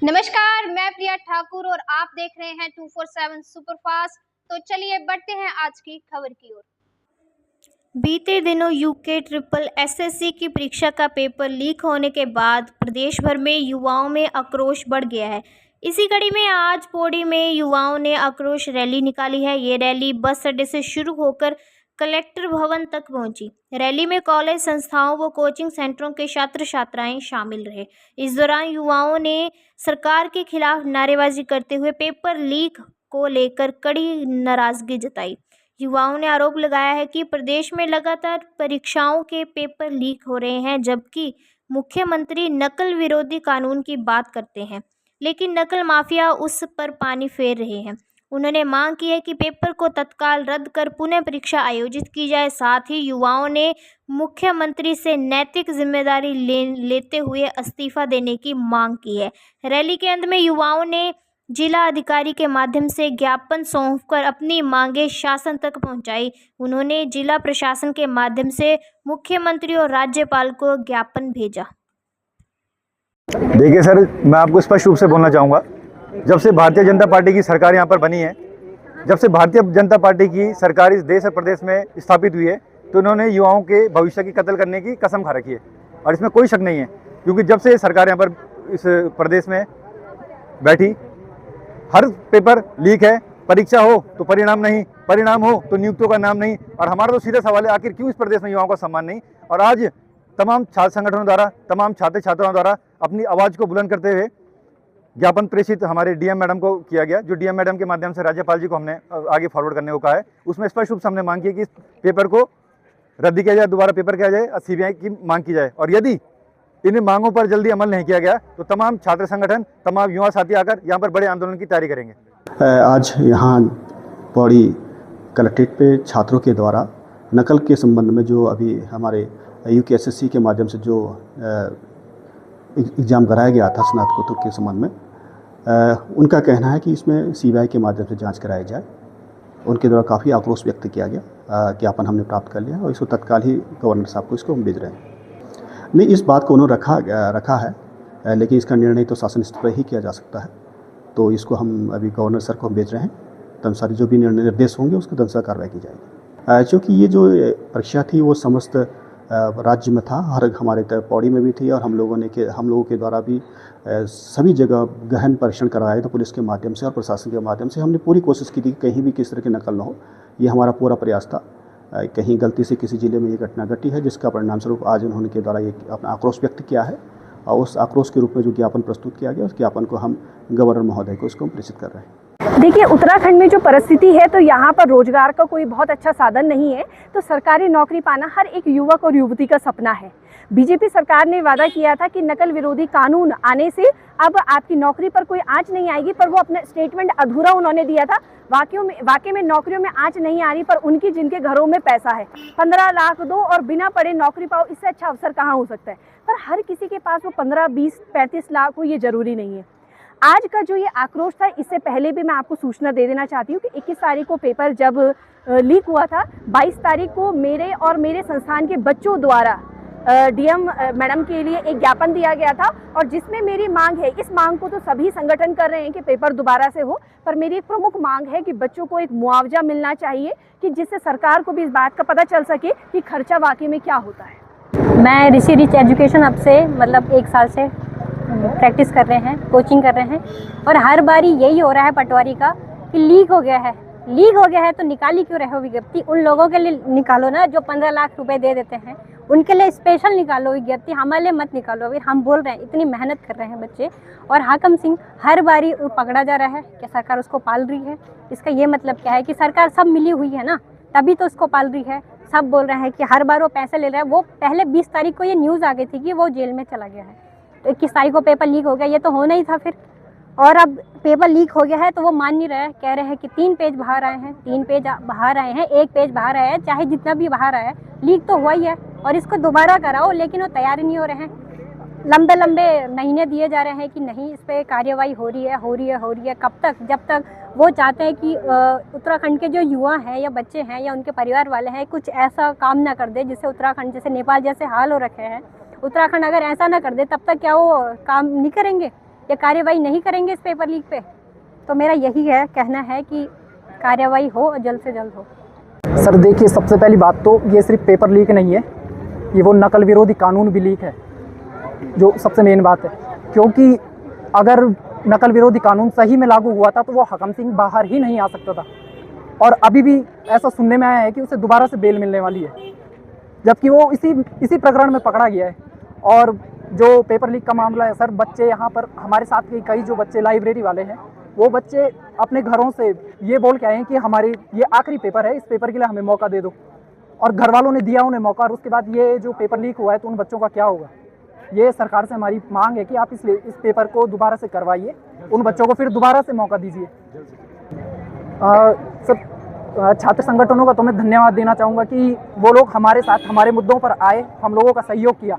नमस्कार, मैं प्रिया ठाकुर और आप देख रहे हैं 247 सुपरफास्ट। तो चलिए बढ़ते हैं आज की खबर की ओर। बीते दिनों यूके ट्रिपल एसएससी की परीक्षा का पेपर लीक होने के बाद प्रदेश भर में युवाओं में आक्रोश बढ़ गया है। इसी कड़ी में आज पौड़ी में युवाओं ने आक्रोश रैली निकाली है। ये रैली बस अड्डे से शुरू होकर कलेक्टर भवन तक पहुंची। रैली में कॉलेज, संस्थाओं व कोचिंग सेंटरों के छात्र छात्राएं शामिल रहे। इस दौरान युवाओं ने सरकार के खिलाफ नारेबाजी करते हुए पेपर लीक को लेकर कड़ी नाराजगी जताई। युवाओं ने आरोप लगाया है कि प्रदेश में लगातार परीक्षाओं के पेपर लीक हो रहे हैं, जबकि मुख्यमंत्री नकल विरोधी कानून की बात करते हैं, लेकिन नकल माफिया उस पर पानी फेर रहे हैं। उन्होंने मांग की है कि पेपर को तत्काल रद्द कर पुनः परीक्षा आयोजित की जाए। साथ ही युवाओं ने मुख्यमंत्री से नैतिक जिम्मेदारी लेते हुए इस्तीफा देने की मांग की है। रैली के अंत में युवाओं ने जिला अधिकारी के माध्यम से ज्ञापन सौंपकर अपनी मांगें शासन तक पहुंचाई। उन्होंने जिला प्रशासन के माध्यम से मुख्यमंत्री और राज्यपाल को ज्ञापन भेजा। देखिए सर, मैं आपको स्पष्ट रूप से बोलना चाहूँगा, जब से भारतीय जनता पार्टी की सरकार यहाँ पर बनी है, जब से भारतीय जनता पार्टी की सरकार इस देश और प्रदेश में स्थापित हुई है, तो उन्होंने युवाओं के भविष्य की कत्ल करने की कसम खा रखी है। और इसमें कोई शक नहीं है, क्योंकि जब से सरकार यहाँ पर इस प्रदेश में बैठी, हर पेपर लीक है। परीक्षा हो तो परिणाम नहीं, परिणाम हो तो नियुक्तियों का नाम नहीं। और हमारा तो सीधा सवाल है, आखिर क्यों इस प्रदेश में युवाओं का सम्मान नहीं। और आज तमाम छात्र संगठनों द्वारा, तमाम छात्र छात्राओं द्वारा अपनी आवाज़ को बुलंद करते हुए ज्ञापन प्रेषित हमारे डीएम मैडम को किया गया, जो डीएम मैडम के माध्यम से राज्यपाल जी को हमने आगे फॉरवर्ड करने को कहा है। उसमें स्पष्ट रूप से हमने मांग की कि इस पेपर को रद्द किया जाए, दोबारा पेपर किया जाए और सीबीआई की मांग की जाए। और यदि इन मांगों पर जल्दी अमल नहीं किया गया तो तमाम छात्र संगठन, तमाम युवा साथी आकर यहाँ पर बड़े आंदोलन की तैयारी करेंगे। आज यहाँ पौड़ी कलेक्ट्रेट पे छात्रों के द्वारा नकल के संबंध में जो अभी हमारे यूकेएसएससी के माध्यम से जो एग्ज़ाम कराया गया था स्नातकोत्तर के संबंध में, उनका कहना है कि इसमें सीबीआई के माध्यम से जांच कराई जाए। उनके द्वारा काफ़ी आक्रोश व्यक्त किया गया। ज्ञापन हमने प्राप्त कर लिया और इसको तत्काल ही गवर्नर साहब को इसको हम भेज रहे हैं। नहीं, इस बात को उन्होंने रखा है, लेकिन इसका निर्णय तो शासन स्तर पर ही किया जा सकता है। तो इसको हम अभी गवर्नर सर को हम भेज रहे हैं। तदनुसार जो भी निर्देश होंगे उसके तदनुसार कार्रवाई की जाएगी। क्योंकि ये जो परीक्षा थी वो समस्त राज्य में था, हर हमारे पौड़ी में भी थी, और हम लोगों के द्वारा भी सभी जगह गहन परीक्षण करवाया था पुलिस के माध्यम से और प्रशासन के माध्यम से। हमने पूरी कोशिश की थी कि कहीं भी किस तरह की नकल न हो। ये हमारा पूरा प्रयास था। कहीं गलती से किसी जिले में ये घटना घटी है, जिसका परिणाम स्वरूप आज उन्होंने के द्वारा ये अपना आक्रोश व्यक्त किया है, और उस आक्रोश के रूप में जो ज्ञापन प्रस्तुत किया गया, उस ज्ञापन को हम गवर्नर महोदय को उसको प्रेषित कर रहे हैं। देखिए, उत्तराखंड में जो परिस्थिति है, तो यहाँ पर रोजगार का कोई बहुत अच्छा साधन नहीं है। तो सरकारी नौकरी पाना हर एक युवक और युवती का सपना है। बीजेपी सरकार ने वादा किया था कि नकल विरोधी कानून आने से अब आपकी नौकरी पर कोई आंच नहीं आएगी, पर वो अपना स्टेटमेंट अधूरा उन्होंने दिया था। वाकई में नौकरियों में आंच नहीं आ रही, पर उनकी जिनके घरों में पैसा है, 15 लाख दो और बिना पढ़े नौकरी पाओ, इससे अच्छा अवसर कहाँ हो सकता है। पर हर किसी के पास वो 15, 20, 35 लाख हो, ये जरूरी नहीं है। आज का जो ये आक्रोश था, इससे पहले भी मैं आपको सूचना दे देना चाहती हूँ कि 21 तारीख को पेपर जब लीक हुआ था, 22 तारीख को मेरे और मेरे संस्थान के बच्चों द्वारा डीएम मैडम के लिए एक ज्ञापन दिया गया था, और जिसमें मेरी मांग है, इस मांग को तो सभी संगठन कर रहे हैं कि पेपर दोबारा से हो, पर मेरी एक प्रमुख मांग है कि बच्चों को एक मुआवजा मिलना चाहिए, कि जिससे सरकार को भी इस बात का पता चल सके कि खर्चा वाकई में क्या होता है। मैं ऋषि रिच एजुकेशन अब से 1 साल से प्रैक्टिस कर रहे हैं, कोचिंग कर रहे हैं, और हर बारी यही हो रहा है पटवारी का कि लीक हो गया है तो निकाली क्यों रहे हो विज्ञप्ति। उन लोगों के लिए निकालो ना जो 15 लाख रुपए दे देते हैं, उनके लिए स्पेशल निकालो विज्ञप्ति, हमारे लिए मत निकालो। अभी हम बोल रहे हैं, इतनी मेहनत कर रहे हैं बच्चे, और हाकम सिंह हर बारी पकड़ा जा रहा है कि सरकार उसको पाल रही है। इसका ये मतलब क्या है कि सरकार सब मिली हुई है ना, तभी तो उसको पाल रही है। सब बोल रहे हैं कि हर बार वो पैसे ले रहा है। वो पहले 20 तारीख को ये न्यूज़ आ गई थी कि वो जेल में चला गया है, तो 21 तारीख को पेपर लीक हो गया, ये तो होना ही था फिर। और अब पेपर लीक हो गया है तो वो मान नहीं रहे हैं, कह रहे हैं कि 3 पेज बाहर आए हैं, 3 पेज बाहर आए हैं, 1 पेज बाहर आया है, चाहे जितना भी बाहर आया है, लीक तो हुआ ही है, और इसको दोबारा कराओ। लेकिन वो तैयार ही नहीं हो रहे हैं। लंबे महीने दिए जा रहे हैं कि नहीं, इस पर कार्यवाही हो रही है। कब तक? जब तक वो चाहते हैं कि उत्तराखंड के जो युवा हैं या बच्चे हैं या उनके परिवार वाले हैं कुछ ऐसा काम ना कर दे जिससे उत्तराखंड जैसे नेपाल जैसे हाल हो रखे हैं, उत्तराखंड अगर ऐसा ना कर दे तब तक क्या वो काम नहीं करेंगे। या कार्यवाही नहीं करेंगे इस पेपर लीक पे? तो मेरा यही है कहना है कि कार्यवाही हो और जल्द से जल्द हो। सर देखिए, सबसे पहली बात तो ये सिर्फ पेपर लीक नहीं है, ये वो नकल विरोधी कानून भी लीक है, जो सबसे मेन बात है। क्योंकि अगर नकल विरोधी कानून सही में लागू हुआ था तो वो हकम सिंह बाहर ही नहीं आ सकता था, और अभी भी ऐसा सुनने में आया है कि उसे दोबारा से बेल मिलने वाली है, जबकि वो इसी प्रकरण में पकड़ा गया है। और जो पेपर लीक का मामला है सर, बच्चे यहाँ पर हमारे साथ के कई जो बच्चे लाइब्रेरी वाले हैं, वो बच्चे अपने घरों से ये बोल के आए हैं कि हमारी ये आखिरी पेपर है, इस पेपर के लिए हमें मौका दे दो, और घर वालों ने दिया उन्हें मौका, और उसके बाद ये जो पेपर लीक हुआ है तो उन बच्चों का क्या होगा। ये सरकार से हमारी मांग है कि आप इस पेपर को दोबारा से करवाइए, उन बच्चों को फिर दोबारा से मौका दीजिए। सब छात्र संगठनों का तो मैं धन्यवाद देना चाहूँगा कि वो लोग हमारे साथ हमारे मुद्दों पर आए, हम लोगों का सहयोग किया,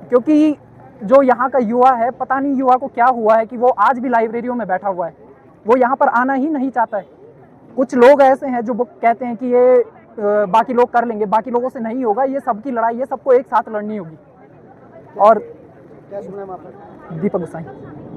क्योंकि जो यहाँ का युवा है, पता नहीं युवा को क्या हुआ है कि वो आज भी लाइब्रेरियों में बैठा हुआ है, वो यहाँ पर आना ही नहीं चाहता है। कुछ लोग ऐसे हैं जो कहते हैं कि ये बाकी लोग कर लेंगे, बाकी लोगों से नहीं होगा, ये सबकी लड़ाई है, सबको एक साथ लड़नी होगी। और दीपक गोसाई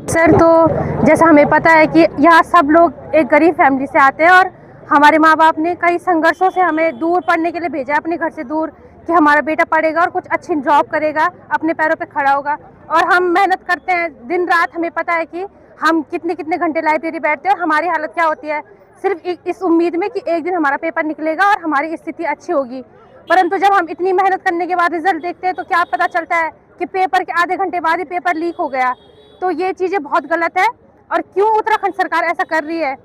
सर, तो जैसा हमें पता है कि यहाँ सब लोग एक गरीब फैमिली से आते हैं, और हमारे माँ बाप ने कई संघर्षों से हमें दूर पढ़ने के लिए भेजा, अपने घर से दूर, कि हमारा बेटा पढ़ेगा और कुछ अच्छी जॉब करेगा, अपने पैरों पे खड़ा होगा। और हम मेहनत करते हैं दिन रात, हमें पता है कि हम कितने कितने घंटे लाइब्रेरी बैठते हैं, और हमारी हालत क्या होती है, सिर्फ इस उम्मीद में कि एक दिन हमारा पेपर निकलेगा और हमारी स्थिति अच्छी होगी। परंतु जब हम इतनी मेहनत करने के बाद रिजल्ट देखते हैं तो क्या पता चलता है कि पेपर के आधे घंटे बाद ही पेपर लीक हो गया। तो ये चीज़ें बहुत गलत है। और क्यों उत्तराखंड सरकार ऐसा कर रही है?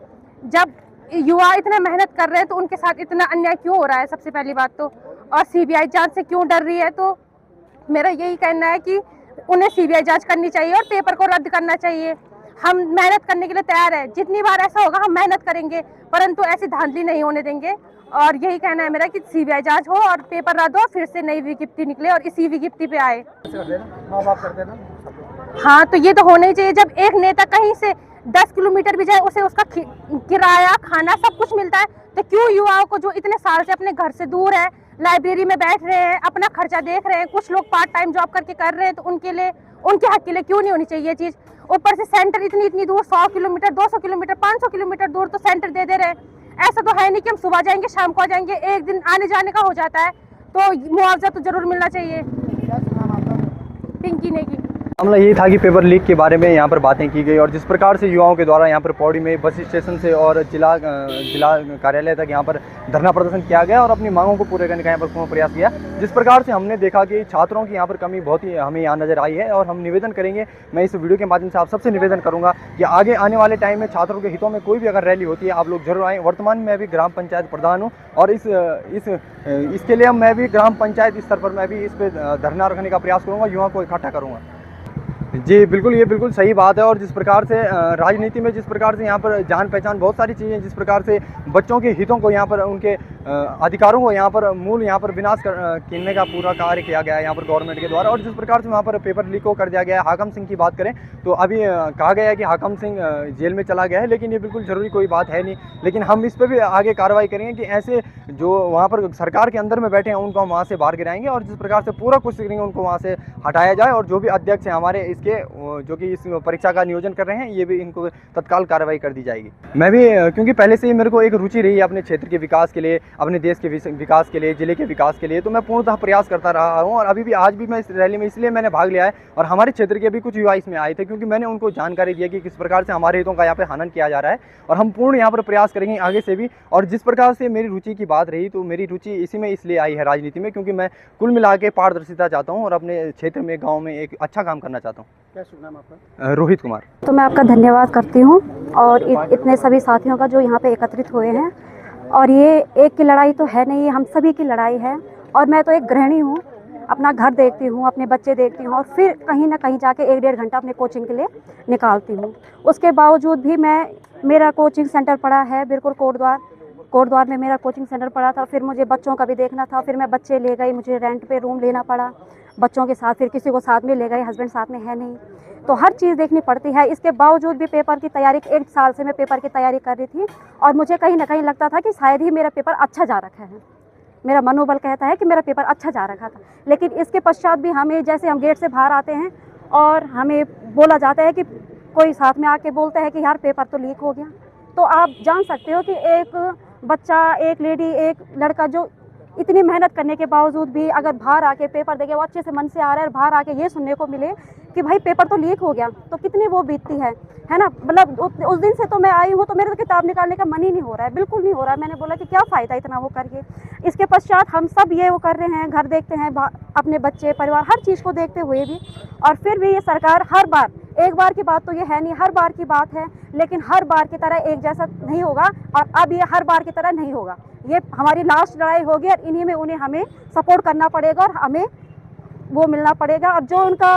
जब युवा इतना मेहनत कर रहे हैं तो उनके साथ इतना अन्याय क्यों हो रहा है, सबसे पहली बात तो। और सीबीआई जांच से क्यों डर रही है? तो मेरा यही कहना है कि उन्हें सीबीआई जांच करनी चाहिए और पेपर को रद्द करना चाहिए। हम मेहनत करने के लिए तैयार है, जितनी बार ऐसा होगा हम मेहनत करेंगे, परंतु ऐसी धांधली नहीं होने देंगे। और यही कहना है मेरा कि सीबीआई जांच हो और पेपर रद्द हो, फिर से नई विज्ञप्ति निकले और इसी विज्ञप्ति पे आए। हाँ, तो ये तो होना ही चाहिए। जब एक नेता कहीं से 10 किलोमीटर भी जाए, उसे उसका किराया, खाना सब कुछ मिलता है, तो क्यों युवाओं को जो इतने साल से अपने घर से दूर है, लाइब्रेरी में बैठ रहे हैं, अपना खर्चा देख रहे हैं, कुछ लोग पार्ट टाइम जॉब करके कर रहे हैं, तो उनके लिए, उनके हक के लिए क्यों नहीं होनी चाहिए ये चीज़? ऊपर से सेंटर इतनी दूर, 100 किलोमीटर, 200 किलोमीटर, 500 किलोमीटर दूर तो सेंटर दे रहे हैं। ऐसा तो है नहीं कि हम सुबह जाएंगे शाम को आ जाएंगे, एक दिन आने जाने का हो जाता है, तो मुआवजा तो जरूर मिलना चाहिए। पिंकी नेगी। मामला ये था कि पेपर लीक के बारे में यहाँ पर बातें की गई, और जिस प्रकार से युवाओं के द्वारा यहाँ पर पौड़ी में बस स्टेशन से और जिला कार्यालय तक यहाँ पर धरना प्रदर्शन किया गया और अपनी मांगों को पूरे करने का यहाँ पर पूर्ण प्रयास किया। जिस प्रकार से हमने देखा कि छात्रों की यहाँ पर कमी बहुत ही हमें यहाँ नज़र आई है, और हम निवेदन करेंगे, मैं इस वीडियो के माध्यम से आप सबसे निवेदन करूँगा कि आगे आने वाले टाइम में छात्रों के हितों में कोई भी अगर रैली होती है, आप लोग जरूर आएँ। वर्तमान में अभी ग्राम पंचायत प्रधान हूँ, और इसके लिए मैं भी ग्राम पंचायत स्तर पर मैं भी इस पर धरना रखने का प्रयास करूँगा, युवाओं को इकट्ठा करूँगा। जी बिल्कुल, ये बिल्कुल सही बात है। और जिस प्रकार से राजनीति में जिस प्रकार से यहाँ पर जान पहचान बहुत सारी चीज़ें, जिस प्रकार से बच्चों के हितों को यहाँ पर, उनके अधिकारों को यहाँ पर यहाँ पर विनाश करने का पूरा कार्य किया गया है यहाँ पर गवर्नमेंट के द्वारा। और जिस प्रकार से वहाँ पर पेपर लीक को कर दिया गया है। हाकम सिंह की बात करें तो अभी कहा गया है कि हाकम सिंह जेल में चला गया है, लेकिन ये बिल्कुल ज़रूरी कोई बात है नहीं। लेकिन हम इस पर भी आगे कार्रवाई करेंगे कि ऐसे जो वहाँ पर सरकार के अंदर में बैठे हैं उनको हम वहाँ से बाहर गिराएंगे, और जिस प्रकार से पूरा कोशिश करेंगे उनको वहाँ से हटाया जाए। और जो भी अध्यक्ष हैं हमारे इसके, जो कि इस परीक्षा का नियोजन कर रहे हैं, ये भी इनको तत्काल कार्रवाई कर दी जाएगी। मैं भी, क्योंकि पहले से ही मेरे को एक रुचि रही है अपने क्षेत्र के विकास के लिए, अपने देश के विकास के लिए, जिले के विकास के लिए, तो मैं पूर्णतः प्रयास करता रहा हूँ। और अभी भी, आज भी मैं इस रैली में इसलिए मैंने भाग लिया है, और हमारे क्षेत्र के भी कुछ युवा इसमें आए थे, क्योंकि मैंने उनको जानकारी दी कि किस प्रकार से हमारे हितों का यहाँ पे हनन किया जा रहा है, और हम पूर्ण यहाँ पर प्रयास करेंगे आगे से भी। और जिस प्रकार से मेरी रुचि की बात रही, तो मेरी रुचि इसी में इसलिए आई है राजनीति में, क्योंकि मैं कुल मिला के पारदर्शिता चाहता हूँ और अपने क्षेत्र में, गाँव में एक अच्छा काम करना चाहता हूँ। क्या शुभ नाम आपका? रोहित कुमार। तो मैं आपका धन्यवाद करती हूँ, और इतने सभी साथियों का जो यहाँ पे एकत्रित हुए हैं। और ये एक की लड़ाई तो है नहीं, हम सभी की लड़ाई है। और मैं तो एक गृहिणी हूँ, अपना घर देखती हूँ, अपने बच्चे देखती हूँ, और फिर कहीं ना कहीं जाके 1-1.5 घंटा अपने कोचिंग के लिए निकालती हूँ। उसके बावजूद भी मेरा कोचिंग सेंटर पड़ा है बिल्कुल कोटद्वार में मेरा कोचिंग सेंटर पड़ा था। फिर मुझे बच्चों का भी देखना था, फिर मैं बच्चे ले गई, मुझे रेंट पे रूम लेना पड़ा बच्चों के साथ, फिर किसी को साथ में ले गए, हस्बैंड साथ में है नहीं, तो हर चीज़ देखनी पड़ती है। इसके बावजूद भी पेपर की तैयारी, 1 साल से मैं पेपर की तैयारी कर रही थी, और मुझे कहीं ना कहीं लगता था कि शायद ही मेरा पेपर अच्छा जा रखा है, मेरा मनोबल कहता है कि मेरा पेपर अच्छा जा रखा था। लेकिन इसके पश्चात भी हमें, जैसे हम गेट से बाहर आते हैं और हमें बोला जाता है कि कोई साथ में आके बोलता है कि यार पेपर तो लीक हो गया। तो आप जान सकते हो कि एक बच्चा, एक लेडी, एक लड़का जो इतनी मेहनत करने के बावजूद भी अगर बाहर आके पेपर देके वो अच्छे से मन से आ रहा है और बाहर आके ये सुनने को मिले कि भाई पेपर तो लीक हो गया, तो कितनी वो बीतती है ना। मतलब उस दिन से तो मैं आई हूँ तो मेरे तो किताब निकालने का मन ही नहीं हो रहा है, बिल्कुल नहीं हो रहा है। मैंने बोला कि क्या फ़ायदा इतना वो करके। इसके पश्चात हम सब ये वो कर रहे हैं, घर देखते हैं, अपने बच्चे, परिवार, हर चीज़ को देखते हुए भी, और फिर भी ये सरकार हर बार, एक बार की बात तो ये है नहीं, हर बार की बात है, लेकिन हर बार की तरह एक जैसा नहीं होगा। और अब ये हर बार की तरह नहीं होगा, ये हमारी लास्ट लड़ाई होगी और इन्हीं में उन्हें हमें सपोर्ट करना पड़ेगा और हमें वो मिलना पड़ेगा। और जो उनका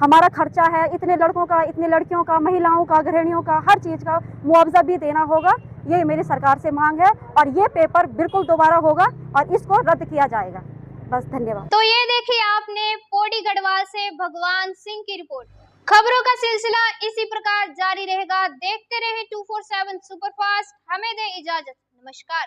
हमारा खर्चा है, इतने लड़कों का, इतनी लड़कियों का, महिलाओं का, गृहिणियों का, हर चीज़ का मुआवजा भी देना होगा। ये मेरी सरकार से मांग है और ये पेपर बिल्कुल दोबारा होगा और इसको रद्द किया जाएगा। बस, धन्यवाद। तो ये देखिए आपने पौड़ी गढ़वाल से भगवान सिंह की रिपोर्ट। खबरों का सिलसिला इसी प्रकार जारी रहेगा। देखते रहे 247 सुपरफास्ट। हमें दें इजाजत। नमस्कार।